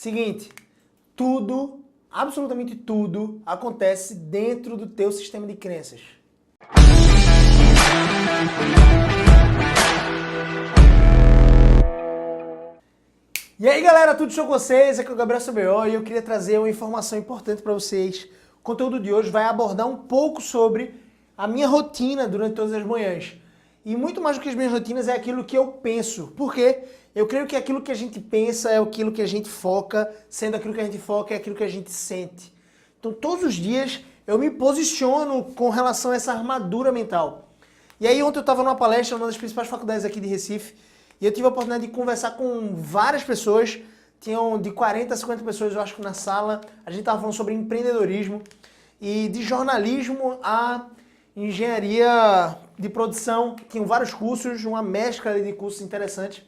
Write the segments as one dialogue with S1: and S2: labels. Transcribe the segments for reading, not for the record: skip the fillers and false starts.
S1: Seguinte, tudo, absolutamente tudo, acontece dentro do teu sistema de crenças. E aí galera, tudo show com vocês? Aqui é o Gabriel CBO e eu queria trazer uma informação importante para vocês. O conteúdo de hoje vai abordar um pouco sobre a minha rotina durante todas as manhãs. E muito mais do que as minhas rotinas é aquilo que eu penso. Por quê? Eu creio que aquilo que a gente pensa é aquilo que a gente foca, sendo aquilo que a gente foca é aquilo que a gente sente. Então todos os dias eu me posiciono com relação a essa armadura mental. E aí ontem eu estava numa palestra numa das principais faculdades aqui de Recife e eu tive a oportunidade de conversar com várias pessoas, tinham de 40 a 50 pessoas eu acho na sala, a gente estava falando sobre empreendedorismo e de jornalismo a engenharia de produção, tinham vários cursos, uma mescla de cursos interessantes.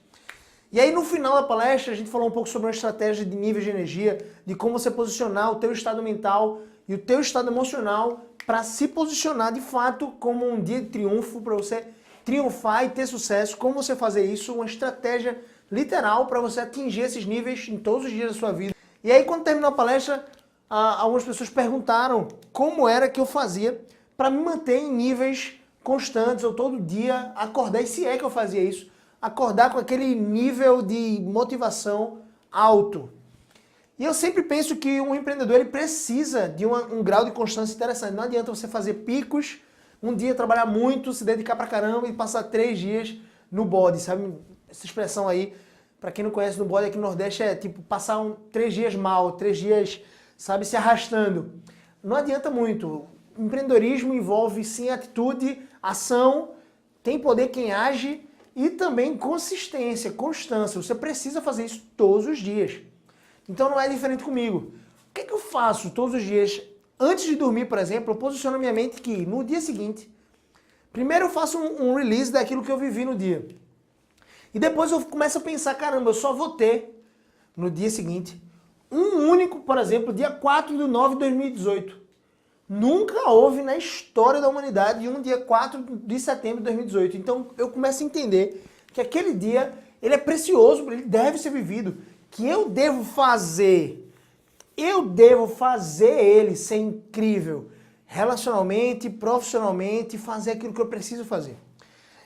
S1: E aí no final da palestra a gente falou um pouco sobre uma estratégia de níveis de energia, de como você posicionar o teu estado mental e o teu estado emocional para se posicionar de fato como um dia de triunfo, para você triunfar e ter sucesso, como você fazer isso, uma estratégia literal para você atingir esses níveis em todos os dias da sua vida. E aí quando terminou a palestra, algumas pessoas perguntaram como era que eu fazia para me manter em níveis constantes, ou todo dia acordar, e se é que eu fazia isso, acordar com aquele nível de motivação alto. E eu sempre penso que um empreendedor ele precisa de um grau de constância interessante. Não adianta você fazer picos, um dia trabalhar muito, se dedicar pra caramba e passar 3 dias no bode, sabe? Essa expressão aí, pra quem não conhece, no bode aqui no Nordeste é tipo passar 3 dias mal, 3 dias, sabe, se arrastando. Não adianta muito. Empreendedorismo envolve sim atitude, ação, tem poder quem age e também consistência, constância. Você precisa fazer isso todos os dias. Então não é diferente comigo. O que é que eu faço todos os dias? Antes de dormir, por exemplo, eu posiciono minha mente que no dia seguinte, primeiro eu faço um release daquilo que eu vivi no dia. E depois eu começo a pensar, caramba, eu só vou ter no dia seguinte um único, por exemplo, dia 4/9/2018. Nunca houve na história da humanidade um dia 4 de setembro de 2018. Então eu começo a entender que aquele dia ele é precioso, ele deve ser vivido, que eu devo fazer ele ser incrível, relacionalmente, profissionalmente, fazer aquilo que eu preciso fazer.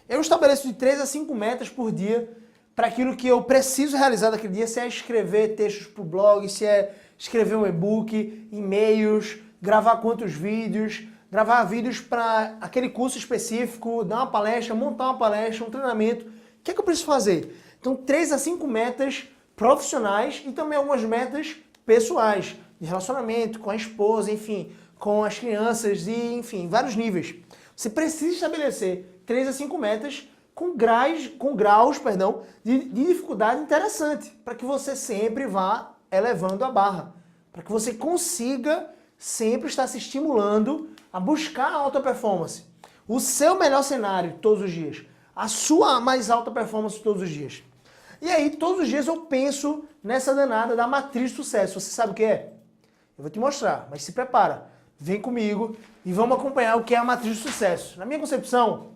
S1: Eu estabeleço de 3 a 5 metas por dia para aquilo que eu preciso realizar daquele dia, se é escrever textos para o blog, se é escrever um e-book, e-mails, gravar quantos vídeos, gravar vídeos para aquele curso específico, dar uma palestra, montar uma palestra, um treinamento. O que é que eu preciso fazer? Então 3 a 5 metas profissionais e também algumas metas pessoais, de relacionamento com a esposa, enfim, com as crianças e, enfim, vários níveis. Você precisa estabelecer 3 a 5 metas com graus de dificuldade interessante, para que você sempre vá elevando a barra, para que você consiga sempre estar se estimulando a buscar a alta performance. O seu melhor cenário todos os dias, a sua mais alta performance todos os dias. E aí, todos os dias eu penso nessa danada da matriz de sucesso. Você sabe o que é? Eu vou te mostrar, mas se prepara. Vem comigo e vamos acompanhar o que é a matriz de sucesso. Na minha concepção,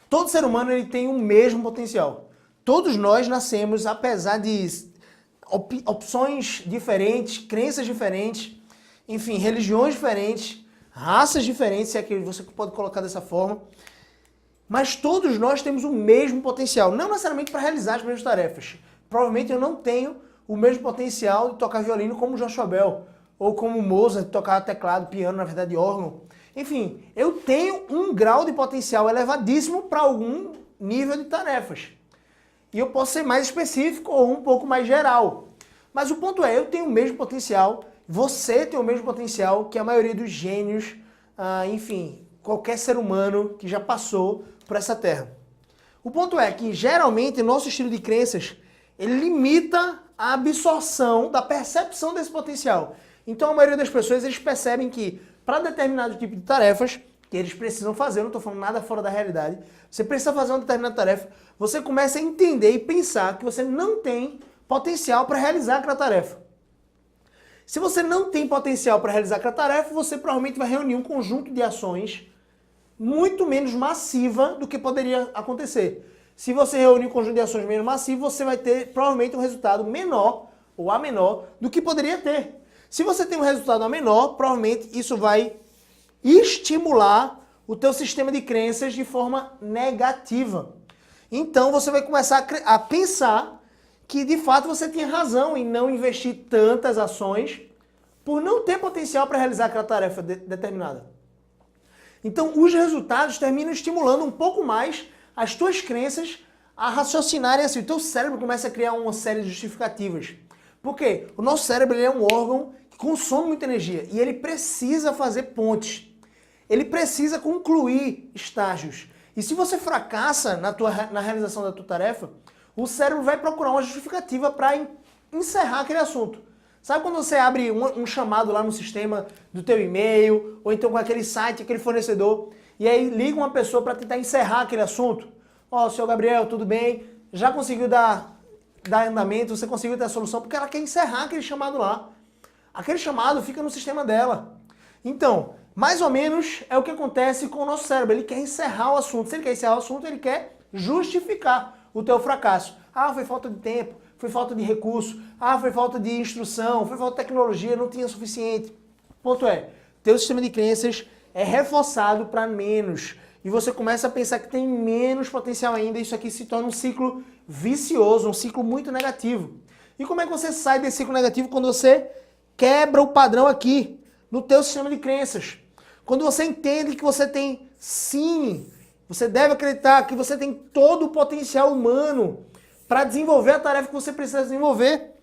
S1: todo ser humano ele tem o mesmo potencial. Todos nós nascemos, apesar de opções diferentes, crenças diferentes, enfim, religiões diferentes, raças diferentes, se é que você pode colocar dessa forma, mas todos nós temos o mesmo potencial, não necessariamente para realizar as mesmas tarefas. Provavelmente eu não tenho o mesmo potencial de tocar violino como Joshua Bell, ou como Mozart, de tocar teclado, piano, na verdade órgão. Enfim, eu tenho um grau de potencial elevadíssimo para algum nível de tarefas. E eu posso ser mais específico ou um pouco mais geral. Mas o ponto é, eu tenho o mesmo potencial, você tem o mesmo potencial que a maioria dos gênios, enfim, qualquer ser humano que já passou por essa terra. O ponto é que, geralmente, nosso estilo de crenças, ele limita a absorção da percepção desse potencial. Então, a maioria das pessoas, eles percebem que, para determinado tipo de tarefas que eles precisam fazer, eu não estou falando nada fora da realidade, você precisa fazer uma determinada tarefa, você começa a entender e pensar que você não tem potencial para realizar aquela tarefa. Se você não tem potencial para realizar aquela tarefa, você provavelmente vai reunir um conjunto de ações muito menos massiva do que poderia acontecer. Se você reunir um conjunto de ações menos massivo, você vai ter provavelmente um resultado menor ou A menor do que poderia ter. Se você tem um resultado A menor, provavelmente isso vai estimular o teu sistema de crenças de forma negativa. Então você vai começar a pensar que de fato você tinha razão em não investir tantas ações por não ter potencial para realizar aquela tarefa determinada. Então os resultados terminam estimulando um pouco mais as tuas crenças a raciocinarem assim. O teu cérebro começa a criar uma série de justificativas. Por quê? O nosso cérebro ele é um órgão que consome muita energia e ele precisa fazer pontes. Ele precisa concluir estágios. E se você fracassa na realização da tua tarefa, o cérebro vai procurar uma justificativa para encerrar aquele assunto. Sabe quando você abre um chamado lá no sistema do teu e-mail, ou então com aquele site, aquele fornecedor, e aí liga uma pessoa para tentar encerrar aquele assunto? Ó, senhor Gabriel, tudo bem? Já conseguiu dar andamento, você conseguiu ter a solução, porque ela quer encerrar aquele chamado lá. Aquele chamado fica no sistema dela. Então, mais ou menos é o que acontece com o nosso cérebro. Ele quer encerrar o assunto. Se ele quer encerrar o assunto, ele quer justificar o teu fracasso. Ah, foi falta de tempo, foi falta de recurso, ah, foi falta de instrução, foi falta de tecnologia, não tinha suficiente. Ponto é, teu sistema de crenças é reforçado para menos. E você começa a pensar que tem menos potencial ainda, e isso aqui se torna um ciclo vicioso, um ciclo muito negativo. E como é que você sai desse ciclo negativo? Quando você quebra o padrão aqui, no teu sistema de crenças. Quando você entende que você tem, sim, você deve acreditar que você tem todo o potencial humano para desenvolver a tarefa que você precisa desenvolver.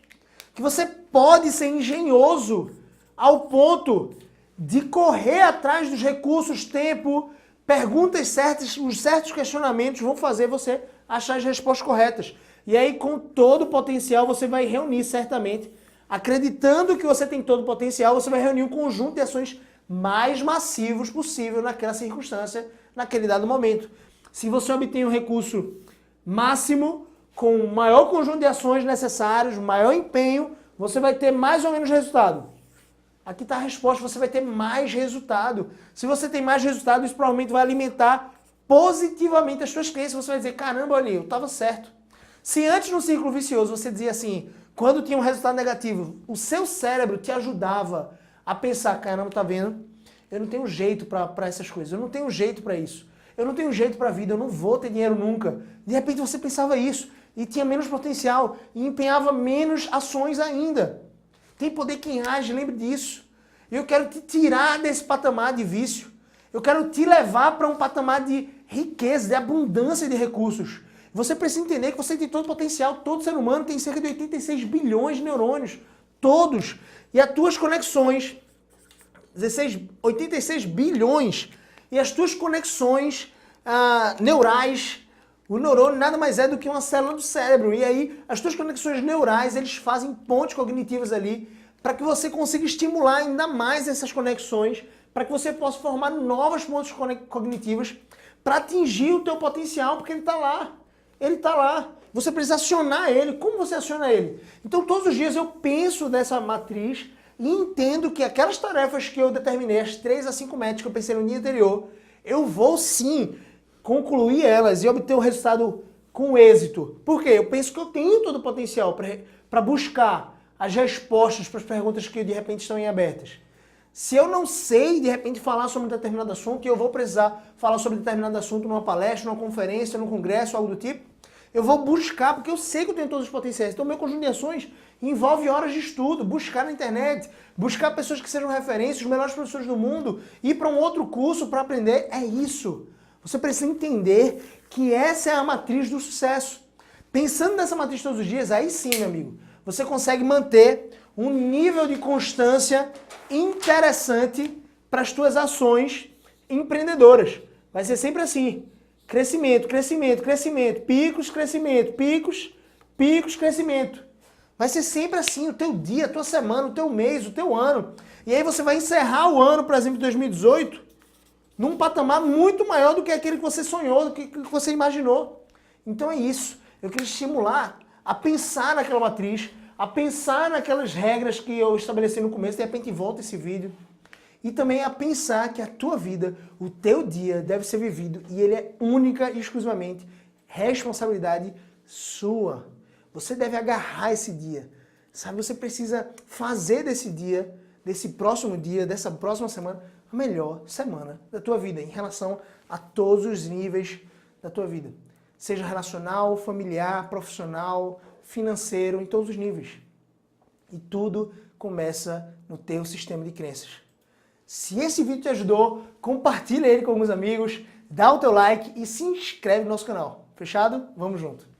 S1: Que você pode ser engenhoso ao ponto de correr atrás dos recursos, tempo, perguntas certas, os certos questionamentos vão fazer você achar as respostas corretas. E aí, com todo o potencial, você vai reunir certamente. Acreditando que você tem todo o potencial, você vai reunir um conjunto de ações mais massivos possível naquela circunstância, naquele dado momento. Se você obtém um recurso máximo, com o maior conjunto de ações necessários, maior empenho, você vai ter mais ou menos resultado. Aqui está a resposta, você vai ter mais resultado. Se você tem mais resultado, isso provavelmente vai alimentar positivamente as suas crenças. Você vai dizer, caramba, olha, eu estava certo. Se antes no círculo vicioso você dizia assim, quando tinha um resultado negativo, o seu cérebro te ajudava a pensar, caramba, tá vendo? Eu não tenho jeito para essas coisas, eu não tenho jeito para isso, eu não tenho jeito para a vida, eu não vou ter dinheiro nunca. De repente você pensava isso e tinha menos potencial e empenhava menos ações ainda. Tem poder quem age, lembre disso. Eu quero te tirar desse patamar de vício. Eu quero te levar para um patamar de riqueza, de abundância de recursos. Você precisa entender que você tem todo o potencial, todo ser humano tem cerca de 86 bilhões de neurônios, todos. E as tuas conexões, 86 bilhões, e as tuas conexões neurais, o neurônio nada mais é do que uma célula do cérebro. E aí, as tuas conexões neurais, eles fazem pontes cognitivas ali, para que você consiga estimular ainda mais essas conexões, para que você possa formar novas pontes cognitivas, para atingir o teu potencial, porque ele está lá. Ele está lá. Você precisa acionar ele. Como você aciona ele? Então, todos os dias eu penso nessa matriz e entendo que aquelas tarefas que eu determinei, as 3 a 5 metas que eu pensei no dia anterior, eu vou sim concluir elas e obter o resultado com êxito. Por quê? Eu penso que eu tenho todo o potencial para buscar as respostas para as perguntas que de repente estão em abertas. Se eu não sei, de repente, falar sobre um determinado assunto e eu vou precisar falar sobre determinado assunto numa palestra, numa conferência, num congresso, algo do tipo, eu vou buscar, porque eu sei que eu tenho todos os potenciais. Então, meu conjunto de ações envolve horas de estudo, buscar na internet, buscar pessoas que sejam referências, os melhores professores do mundo, ir para um outro curso para aprender. É isso. Você precisa entender que essa é a matriz do sucesso. Pensando nessa matriz todos os dias, aí sim, meu amigo, você consegue manter um nível de constância interessante para as tuas ações empreendedoras. Vai ser sempre assim. Crescimento, crescimento, crescimento. Picos, crescimento. Picos, picos, crescimento. Vai ser sempre assim, o teu dia, a tua semana, o teu mês, o teu ano. E aí você vai encerrar o ano, por exemplo, de 2018, num patamar muito maior do que aquele que você sonhou, do que você imaginou. Então é isso. Eu queria estimular a pensar naquela matriz, a pensar naquelas regras que eu estabeleci no começo, de repente volta esse vídeo, e também a pensar que a tua vida, o teu dia deve ser vivido e ele é única e exclusivamente responsabilidade sua. Você deve agarrar esse dia. Sabe, você precisa fazer desse dia, desse próximo dia, dessa próxima semana, a melhor semana da tua vida, em relação a todos os níveis da tua vida. Seja relacional, familiar, profissional, financeiro, em todos os níveis. E tudo começa no teu sistema de crenças. Se esse vídeo te ajudou, compartilha ele com alguns amigos, dá o teu like e se inscreve no nosso canal. Fechado? Vamos junto!